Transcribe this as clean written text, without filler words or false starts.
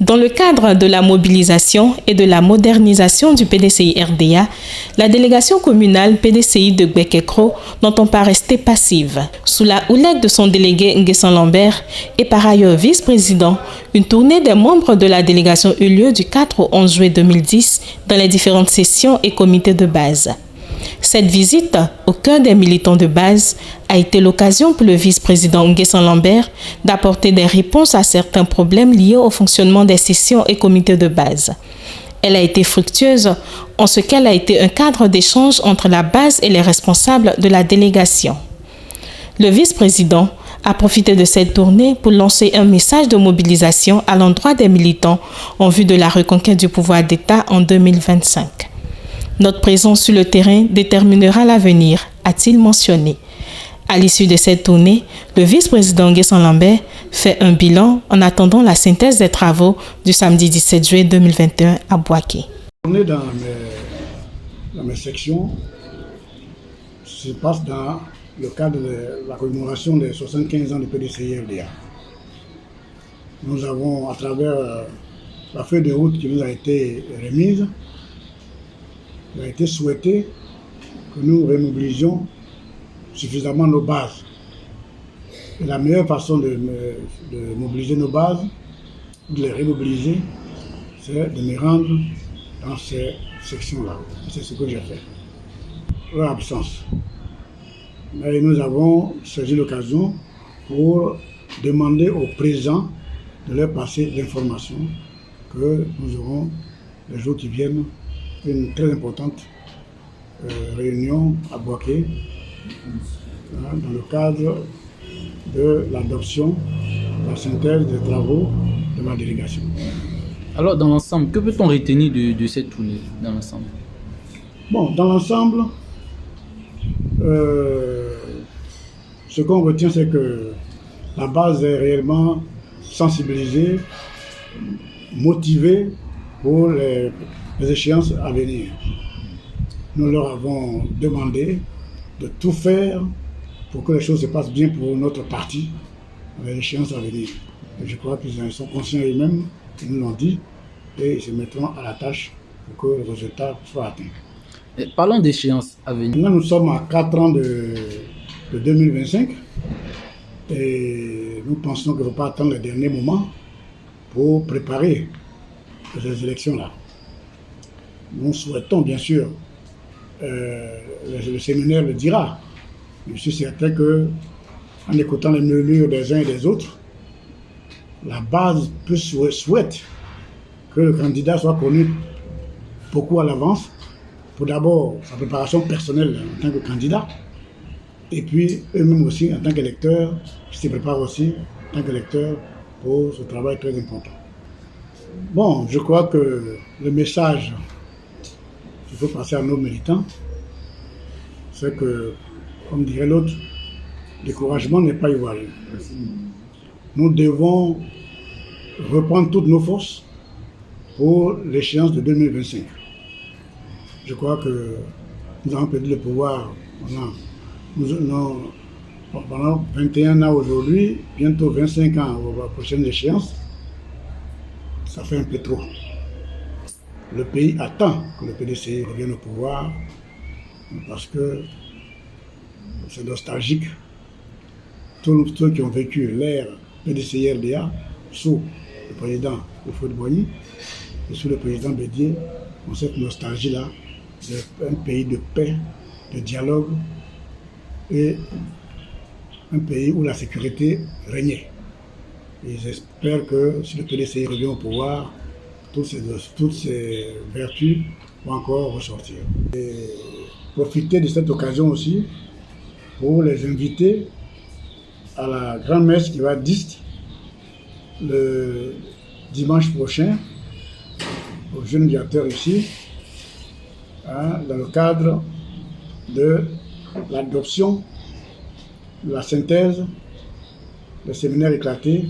Dans le cadre de la mobilisation et de la modernisation du PDCI-RDA, la délégation communale PDCI de Gbekekro n'entend pas rester passive. Sous la houlette de son délégué Nguessan Lambert et par ailleurs vice-président, une tournée des membres de la délégation eut lieu du 4 au 11 juillet 2010 dans les différentes sessions et comités de base. Cette visite, au cœur des militants de base, a été l'occasion pour le vice-président Nguessan Lambert d'apporter des réponses à certains problèmes liés au fonctionnement des sessions et comités de base. Elle a été fructueuse en ce qu'elle a été un cadre d'échange entre la base et les responsables de la délégation. Le vice-président a profité de cette tournée pour lancer un message de mobilisation à l'endroit des militants en vue de la reconquête du pouvoir d'État en 2025. Notre présence sur le terrain déterminera l'avenir, a-t-il mentionné. À l'issue de cette tournée, le vice-président Nguessan Lambert fait un bilan en attendant la synthèse des travaux du samedi 17 juillet 2021 à Bouaké. On est dans mes sections, se passe dans le cadre de la commémoration des 75 ans du PDCI-RDA. Nous avons, à travers la feuille de route qui nous a été remise, il a été souhaité que nous remobilisions suffisamment nos bases. Et la meilleure façon de mobiliser nos bases, de les remobiliser, c'est de me rendre dans ces sections-là. C'est ce que j'ai fait. Leur absence. Et nous avons saisi l'occasion pour demander aux présents de leur passer l'information que nous aurons les jours qui viennent une très importante réunion à Bouaké dans le cadre de l'adoption, la synthèse des travaux de ma délégation. Alors, dans l'ensemble, que peut-on retenir de cette tournée dans l'ensemble? Bon, dans l'ensemble, ce qu'on retient, c'est que la base est réellement sensibilisée, motivée pour les échéances à venir. Nous leur avons demandé de tout faire pour que les choses se passent bien pour notre parti avec les échéances à venir. Et je crois qu'ils en sont conscients eux-mêmes, ils nous l'ont dit, et ils se mettront à la tâche pour que le résultat soit atteint. Et parlons d'échéances à venir. Maintenant, nous sommes à 4 ans de 2025 et nous pensons qu'il ne faut pas attendre le dernier moment pour préparer ces élections-là. Nous souhaitons bien sûr, le séminaire le dira, je suis certain qu'en écoutant les murmures des uns et des autres, la base souhaite que le candidat soit connu beaucoup à l'avance, pour d'abord sa préparation personnelle en tant que candidat, et puis eux-mêmes aussi en tant qu'électeurs, qui se préparent aussi en tant qu'électeurs pour ce travail très important. Bon, je crois que le message qu'il faut passer à nos militants, c'est que, comme dirait l'autre, le découragement n'est pas ivoirien. Nous devons reprendre toutes nos forces pour l'échéance de 2025. Je crois que nous avons perdu le pouvoir pendant 21 ans aujourd'hui, bientôt 25 ans aux prochaines échéances. Ça fait un peu trop. Le pays attend que le PDCI revienne au pouvoir parce que c'est nostalgique. Tous ceux qui ont vécu l'ère PDCI-RDA sous le président Houphouët-Boigny et sous le président Bédié ont cette nostalgie-là d'un pays de paix, de dialogue et un pays où la sécurité régnait. Et j'espère que si le PDCI revient au pouvoir, toutes ces vertus vont encore ressortir. Et profiter de cette occasion aussi pour les inviter à la grande messe qui va être dite le dimanche prochain aux jeunes médiateurs ici, dans le cadre de l'adoption, de la synthèse, le séminaire éclaté.